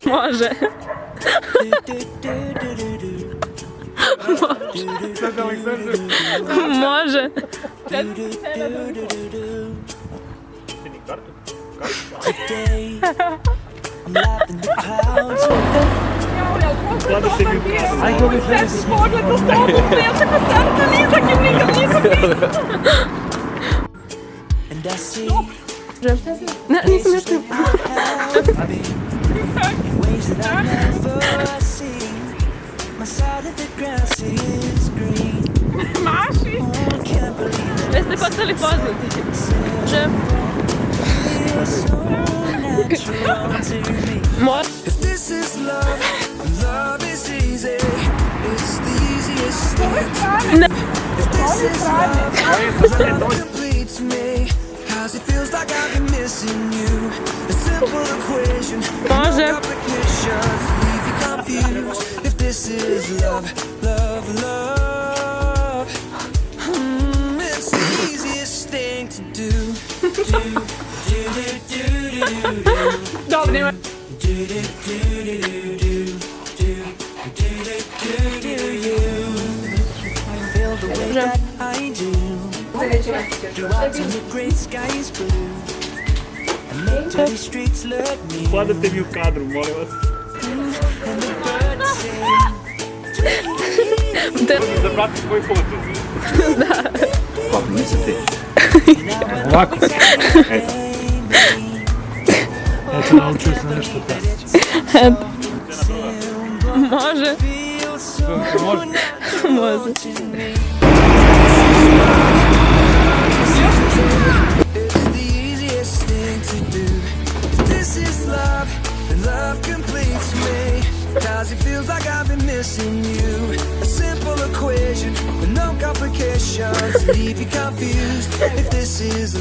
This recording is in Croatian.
Може. Може. Не, не смішно. Маші! Esse negócio tá liposo. Já. Mora. Może. Dobra, nie ma. Quando teve o quadro, mora. Zabrati svoj foto. Pa mislite? Ovako. Eto, naučio sam nešto tako. Može. Može. Cause it feels like I've been missing you. A simple equation with no complications. Leave you confused if this is